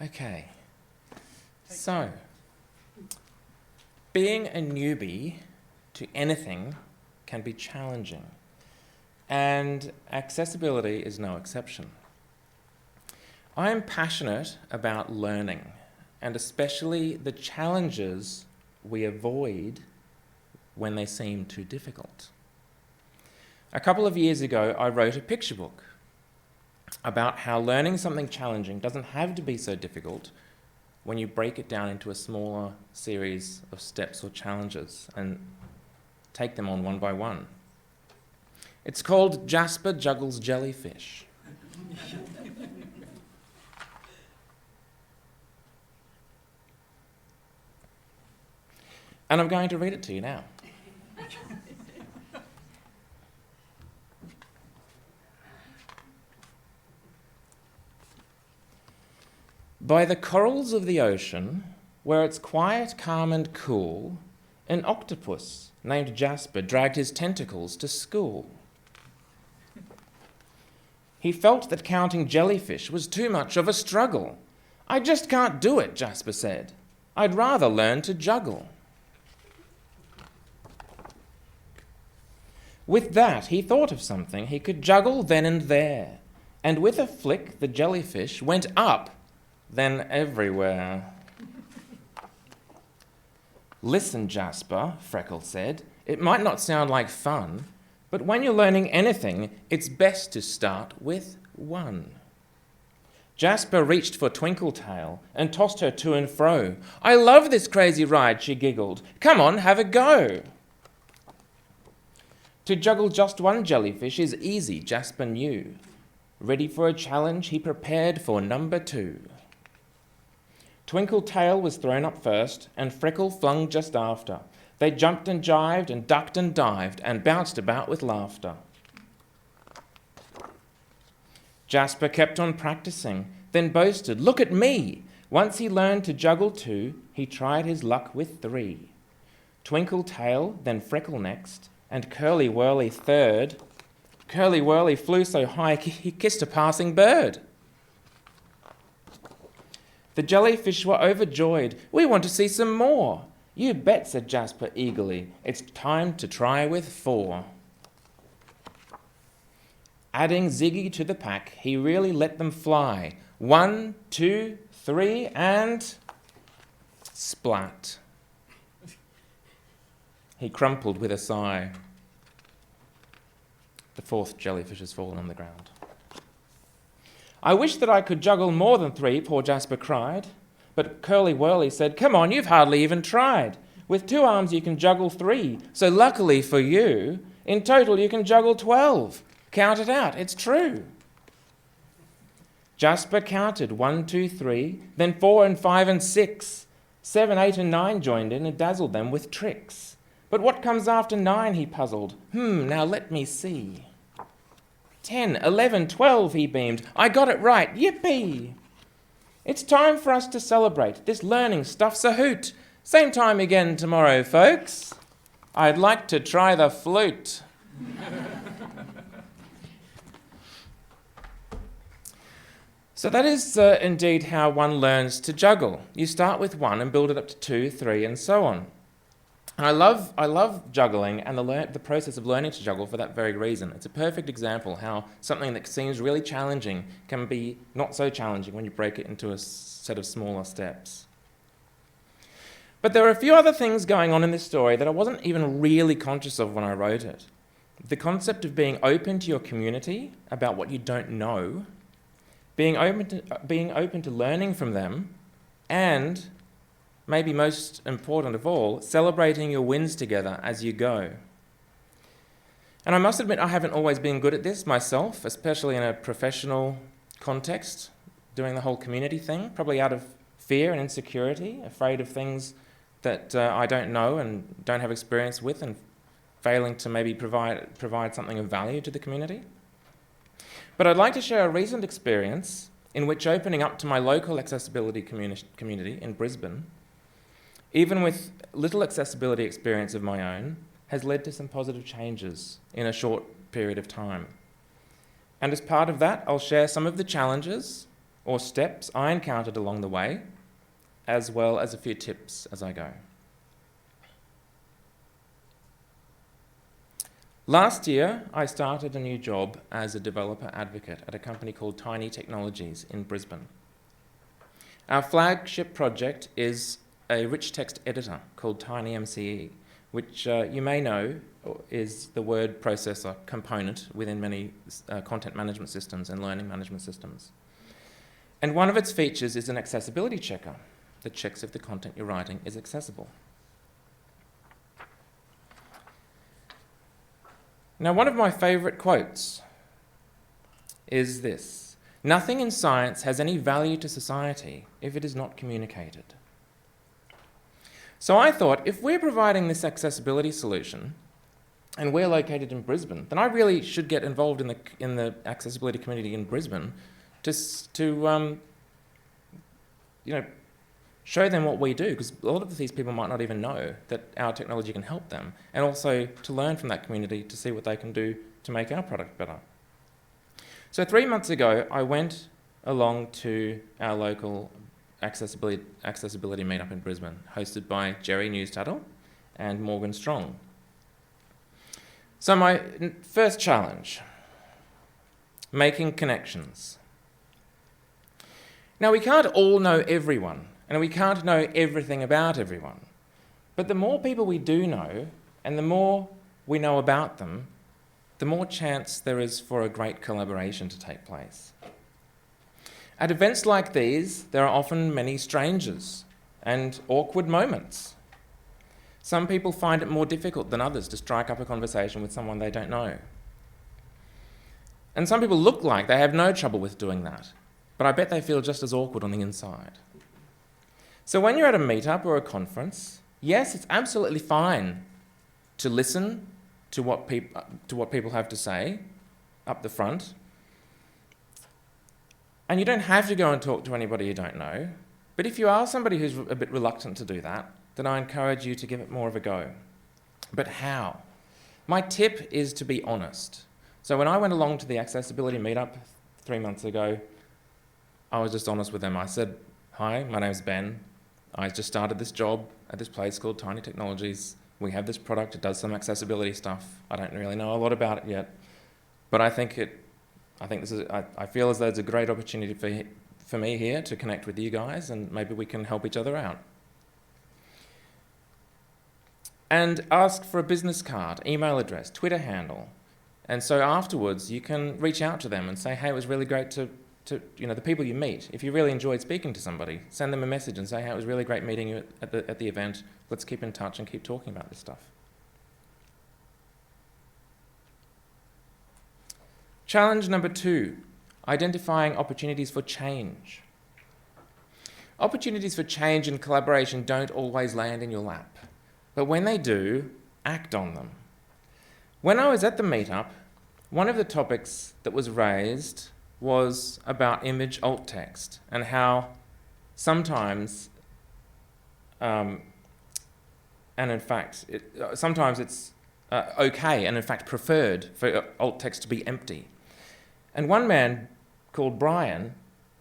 Okay, so being a newbie to anything can be challenging, and accessibility is no exception. I am passionate about learning, and especially the challenges we avoid when they seem too difficult. A couple of years ago, I wrote a picture book about how learning something challenging doesn't have to be so difficult when you break it down into a smaller series of steps or challenges and take them on one by one. It's called Jasper Juggles Jellyfish. And I'm going to read it to you now. By the corals of the ocean, where it's quiet, calm and cool, an octopus named Jasper dragged his tentacles to school. He felt that counting jellyfish was too much of a struggle. I just can't do it, Jasper said. I'd rather learn to juggle. With that, he thought of something he could juggle then and there, and with a flick, the jellyfish went up, then everywhere. Listen, Jasper, Freckles said, it might not sound like fun, but when you're learning anything, it's best to start with one. Jasper reached for Twinkletail and tossed her to and fro. I love this crazy ride, she giggled. Come on, have a go. To juggle just one jellyfish is easy, Jasper knew. Ready for a challenge, he prepared for number 2. Twinkletail was thrown up first, and Freckle flung just after. They jumped and jived and ducked and dived and bounced about with laughter. Jasper kept on practicing, then boasted, look at me! Once he learned to juggle 2, he tried his luck with 3. Twinkletail, then Freckle next, and Curly Whirly third. Curly Whirly flew so high he kissed a passing bird. The jellyfish were overjoyed. We want to see some more. You bet, said Jasper eagerly. It's time to try with 4. Adding Ziggy to the pack, he really let them fly. 1, 2, 3, and splat. He crumpled with a sigh. The 4th jellyfish has fallen on the ground. I wish that I could juggle more than 3, poor Jasper cried. But Curly Whirly said, come on, you've hardly even tried. With 2 arms you can juggle 3, so luckily for you, in total you can juggle 12. Count it out, it's true. Jasper counted 1, 2, 3, then 4 and 5 and 6. 7, 8 and 9 joined in and dazzled them with tricks. But what comes after 9, he puzzled. Now let me see. 10, 11, 12, he beamed. I got it right, yippee! It's time for us to celebrate. This learning stuff's a hoot. Same time again tomorrow, folks. I'd like to try the flute. So that is indeed how one learns to juggle. You start with 1 and build it up to 2, 3, and so on. And I love juggling and the process of learning to juggle for that very reason. It's a perfect example how something that seems really challenging can be not so challenging when you break it into a set of smaller steps. But there are a few other things going on in this story that I wasn't even really conscious of when I wrote it. The concept of being open to your community about what you don't know, being open to learning from them, and maybe most important of all, celebrating your wins together as you go. And I must admit I haven't always been good at this myself, especially in a professional context, doing the whole community thing, probably out of fear and insecurity, afraid of things that I don't know and don't have experience with, and failing to maybe provide something of value to the community. But I'd like to share a recent experience in which opening up to my local accessibility community in Brisbane, even with little accessibility experience of my own, has led to some positive changes in a short period of time. And as part of that, I'll share some of the challenges or steps I encountered along the way, as well as a few tips as I go. Last year, I started a new job as a developer advocate at a company called Tiny Technologies in Brisbane. Our flagship project is a rich text editor called TinyMCE, which you may know is the word processor component within many content management systems and learning management systems. And one of its features is an accessibility checker that checks if the content you're writing is accessible. Now, one of my favourite quotes is this: "Nothing in science has any value to society if it is not communicated." So I thought, if we're providing this accessibility solution and we're located in Brisbane, then I really should get involved in the accessibility community in Brisbane to show them what we do, because a lot of these people might not even know that our technology can help them, and also to learn from that community to see what they can do to make our product better. So 3 months ago, I went along to our local accessibility meetup in Brisbane, hosted by Jerry Newstattle and Morgan Strong. So my first challenge, making connections. Now, we can't all know everyone, and we can't know everything about everyone. But the more people we do know, and the more we know about them, the more chance there is for a great collaboration to take place. At events like these, there are often many strangers and awkward moments. Some people find it more difficult than others to strike up a conversation with someone they don't know. And some people look like they have no trouble with doing that, but I bet they feel just as awkward on the inside. So when you're at a meetup or a conference, yes, it's absolutely fine to listen to what people have to say up the front. And you don't have to go and talk to anybody you don't know. But if you are somebody who's a bit reluctant to do that, then I encourage you to give it more of a go. But how? My tip is to be honest. So when I went along to the accessibility meetup 3 months ago, I was just honest with them. I said, "Hi, my name's Ben. I just started this job at this place called Tiny Technologies. We have this product, it does some accessibility stuff. I don't really know a lot about it yet, but I feel as though it's a great opportunity for me here to connect with you guys, and maybe we can help each other out." And ask for a business card, email address, Twitter handle. And so afterwards you can reach out to them and say, "Hey, it was really great to the people you meet. If you really enjoyed speaking to somebody, send them a message and say, "Hey, it was really great meeting you at the event. Let's keep in touch and keep talking about this stuff." Challenge number 2, identifying opportunities for change. Opportunities for change and collaboration don't always land in your lap, but when they do, act on them. When I was at the meetup, one of the topics that was raised was about image alt text and how sometimes, sometimes it's okay and in fact preferred for alt text to be empty. And one man called Brian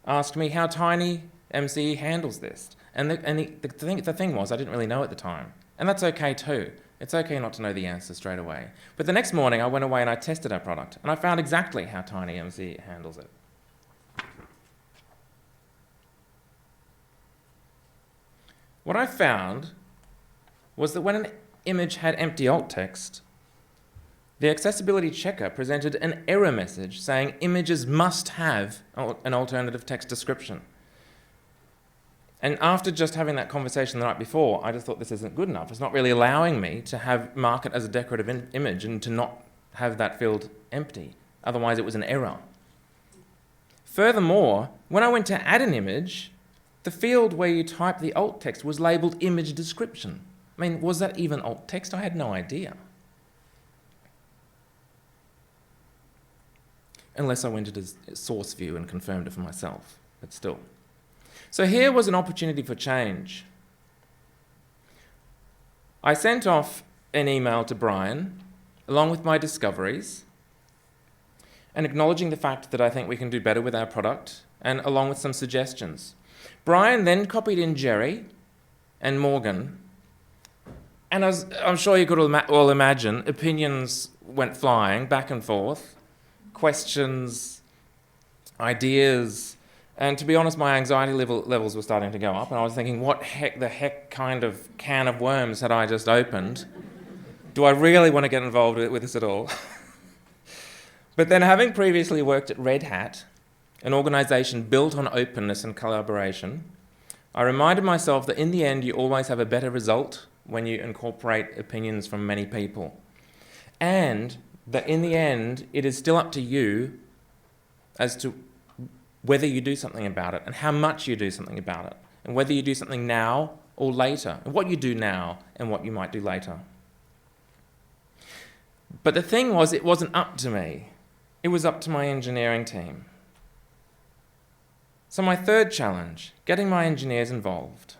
asked me how TinyMCE handles this. And the thing was, I didn't really know at the time. And that's okay too. It's okay not to know the answer straight away. But the next morning I went away and I tested our product, and I found exactly how TinyMCE handles it. What I found was that when an image had empty alt text, the accessibility checker presented an error message saying images must have an alternative text description. And after just having that conversation the night before, I just thought, this isn't good enough. It's not really allowing me to mark it as a decorative image and to not have that field empty. Otherwise, it was an error. Furthermore, when I went to add an image, the field where you type the alt text was labelled image description. I mean, was that even alt text? I had no idea. Unless I went into source view and confirmed it for myself, but still. So here was an opportunity for change. I sent off an email to Brian, along with my discoveries, and acknowledging the fact that I think we can do better with our product and along with some suggestions. Brian then copied in Jerry and Morgan, and as I'm sure you could all imagine, opinions went flying back and forth, questions, ideas, and to be honest, my anxiety levels were starting to go up, and I was thinking, what the heck kind of can of worms had I just opened? Do I really want to get involved with this at all? But then, having previously worked at Red Hat, an organisation built on openness and collaboration, I reminded myself that in the end you always have a better result when you incorporate opinions from many people. And that in the end it is still up to you as to whether you do something about it and how much you do something about it, and whether you do something now or later, and what you do now and what you might do later. But the thing was, it wasn't up to me. It was up to my engineering team. So my third challenge, getting my engineers involved.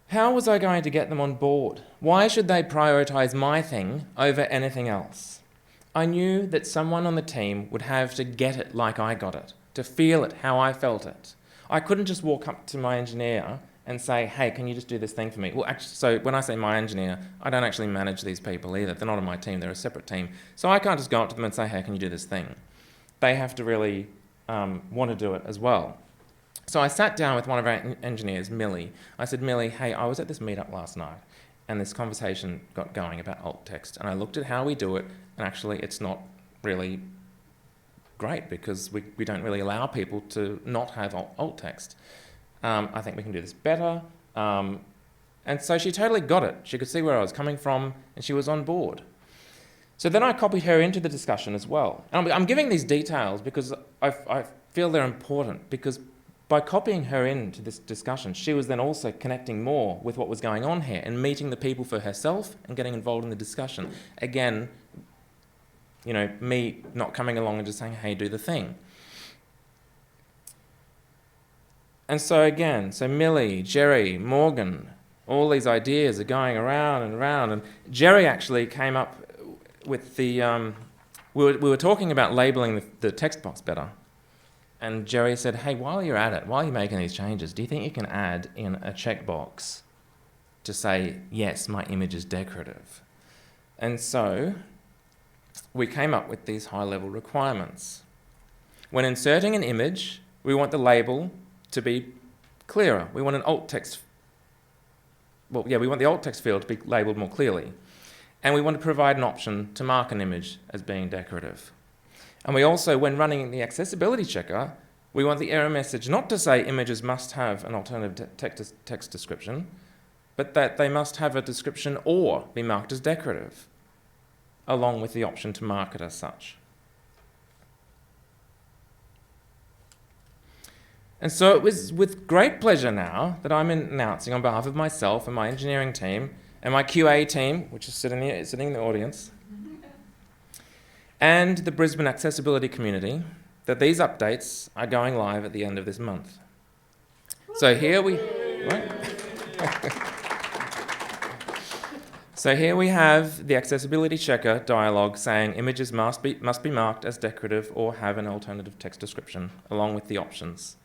How was I going to get them on board? Why should they prioritise my thing over anything else? I knew that someone on the team would have to get it like I got it, to feel it how I felt it. I couldn't just walk up to my engineer and say, hey, can you just do this thing for me? Well, actually, so when I say my engineer, I don't actually manage these people either. They're not on my team, they're a separate team. So I can't just go up to them and say, hey, can you do this thing? They have to really want to do it as well. So I sat down with one of our engineers, Millie. I said, Millie, hey, I was at this meetup last night, and this conversation got going about alt text, and I looked at how we do it, and actually it's not really great because we don't really allow people to not have alt text. I think we can do this better. And so she totally got it. She could see where I was coming from, and she was on board. So then I copied her into the discussion as well. And I'm giving these details because I feel they're important, because by copying her into this discussion, she was then also connecting more with what was going on here and meeting the people for herself and getting involved in the discussion. Again, you know, me not coming along and just saying, hey, do the thing. And so again, so Millie, Jerry, Morgan, all these ideas are going around and around. And Jerry actually came up with the, we were talking about labelling the text box better. And Jerry said, hey, while you're at it, while you're making these changes, do you think you can add in a checkbox to say, yes, my image is decorative? And so we came up with these high-level requirements. When inserting an image, we want the label to be clearer. We want an alt text, we want the alt text field to be labelled more clearly. And we want to provide an option to mark an image as being decorative. And we also, when running the accessibility checker, we want the error message not to say images must have an alternative text description, but that they must have a description or be marked as decorative, along with the option to mark it as such. And so it was with great pleasure now that I'm announcing on behalf of myself and my engineering team and my QA team, which is sitting in the audience, and the Brisbane accessibility community, that these updates are going live at the end of this month. So here we, right? So here we have the accessibility checker dialog saying images must be marked as decorative or have an alternative text description, along with the options.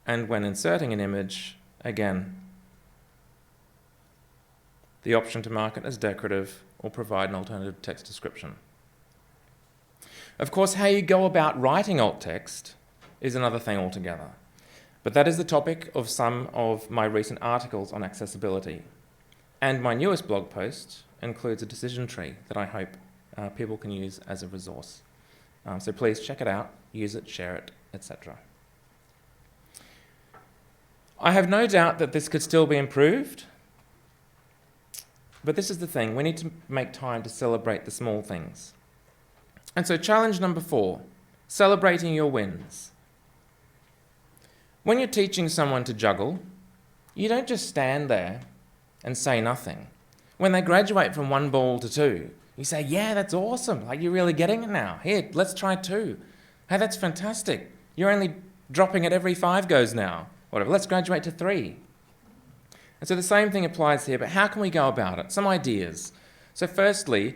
And when inserting an image, again, the option to mark it as decorative or provide an alternative text description. Of course, how you go about writing alt text is another thing altogether. But that is the topic of some of my recent articles on accessibility. And my newest blog post includes a decision tree that I hope people can use as a resource. So please check it out, use it, share it, etc. I have no doubt that this could still be improved, but this is the thing, we need to make time to celebrate the small things. And so challenge number 4, celebrating your wins. When you're teaching someone to juggle, you don't just stand there and say nothing. When they graduate from 1 ball to 2, you say, yeah, that's awesome, like you're really getting it now. Here, let's try 2. Hey, that's fantastic. You're only dropping it every 5 goes now. Whatever, let's graduate to 3. And so the same thing applies here, but how can we go about it? Some ideas. So firstly,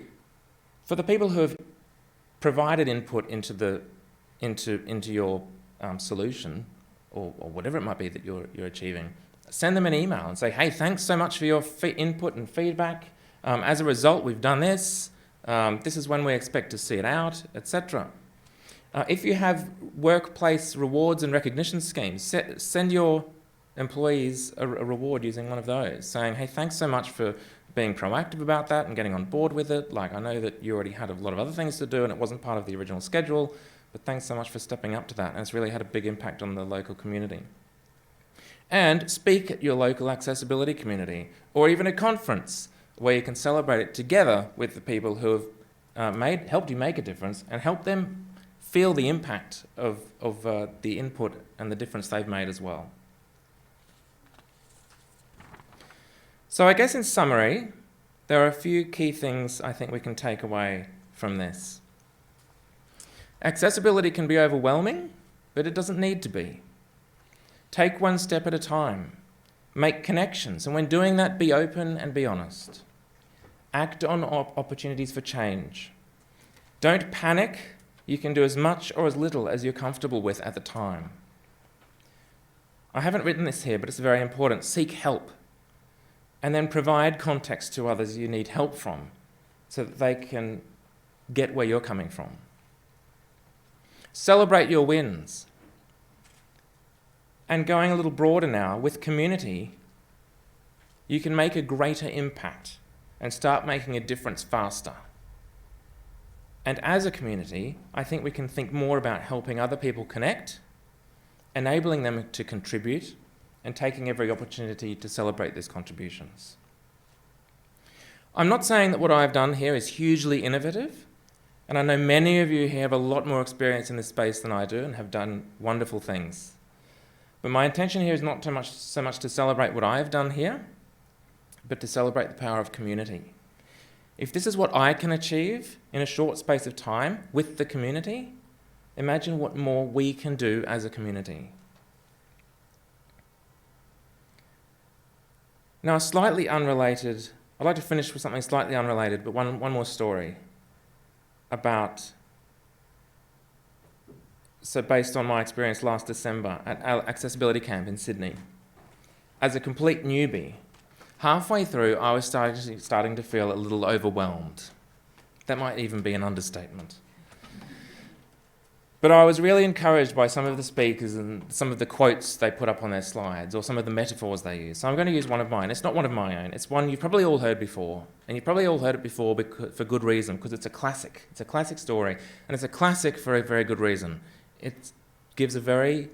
For the people who have provided input into your solution, or whatever it might be that you're achieving, send them an email and say, hey, thanks so much for your input and feedback. As a result, we've done this. This is when we expect to see it out, etc. If you have workplace rewards and recognition schemes, send your employees a reward using one of those, saying, hey, thanks so much for being proactive about that and getting on board with it. Like, I know that you already had a lot of other things to do and it wasn't part of the original schedule, but thanks so much for stepping up to that. And it's really had a big impact on the local community. And speak at your local accessibility community, or even a conference where you can celebrate it together with the people who have helped you make a difference, and help them feel the impact of the input and the difference they've made as well. So I guess in summary, there are a few key things I think we can take away from this. Accessibility can be overwhelming, but it doesn't need to be. Take one step at a time. Make connections, and when doing that, be open and be honest. Act on opportunities for change. Don't panic. You can do as much or as little as you're comfortable with at the time. I haven't written this here, but it's very important. Seek help, and then provide context to others you need help from so that they can get where you're coming from. Celebrate your wins. And going a little broader now, with community, you can make a greater impact and start making a difference faster. And as a community, I think we can think more about helping other people connect, enabling them to contribute, and taking every opportunity to celebrate these contributions. I'm not saying that what I've done here is hugely innovative, and I know many of you here have a lot more experience in this space than I do and have done wonderful things. But my intention here is not so much to celebrate what I've done here, but to celebrate the power of community. If this is what I can achieve in a short space of time with the community, imagine what more we can do as a community. Now, I'd like to finish with something slightly unrelated, but one more story about, based on my experience last December at Accessibility Camp in Sydney. As a complete newbie, halfway through I was starting to feel a little overwhelmed. That might even be an understatement. But I was really encouraged by some of the speakers and some of the quotes they put up on their slides, or some of the metaphors they use. So I'm going to use one of mine. It's not one of my own. It's one you've probably all heard before. And you've probably all heard it before for good reason, because it's a classic. It's a classic story. And it's a classic for a very good reason. It gives a very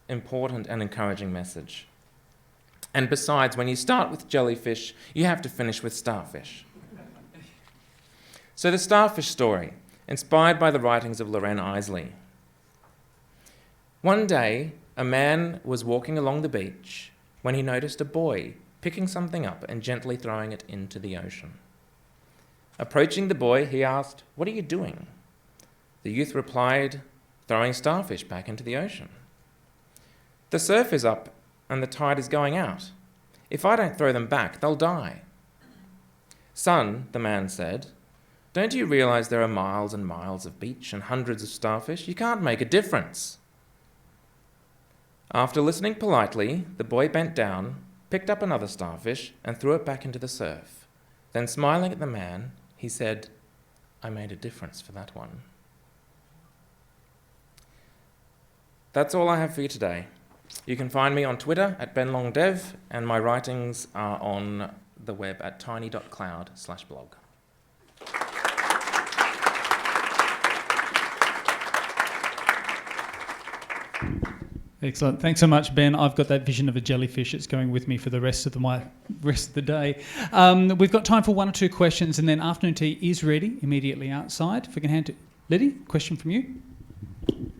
important and encouraging message. And besides, when you start with jellyfish, you have to finish with starfish. So the starfish story, inspired by the writings of Loren Eiseley. One day, a man was walking along the beach when he noticed a boy picking something up and gently throwing it into the ocean. Approaching the boy, he asked, "What are you doing?" The youth replied, "Throwing starfish back into the ocean. The surf is up and the tide is going out. If I don't throw them back, they'll die." "Son," the man said, "don't you realize there are miles and miles of beach and hundreds of starfish? You can't make a difference." After listening politely, the boy bent down, picked up another starfish, and threw it back into the surf. Then, smiling at the man, he said, "I made a difference for that one." That's all I have for you today. You can find me on Twitter at benlongdev, and my writings are on the web at tiny.cloud/blog. Excellent. Thanks so much, Ben. I've got that vision of a jellyfish. It's going with me for the rest of the day. We've got time for one or two questions, and then afternoon tea is ready immediately outside. If we can hand to Liddy, question from you.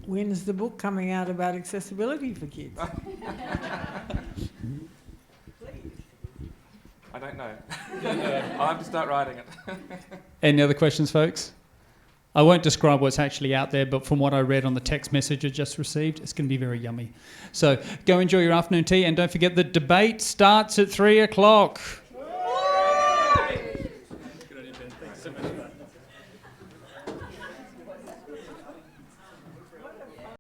When's the book coming out about accessibility for kids? I don't know. I'll have to start writing it. Any other questions, folks? I won't describe what's actually out there, but from what I read on the text message I just received, it's going to be very yummy. So go enjoy your afternoon tea, and don't forget the debate starts at 3:00.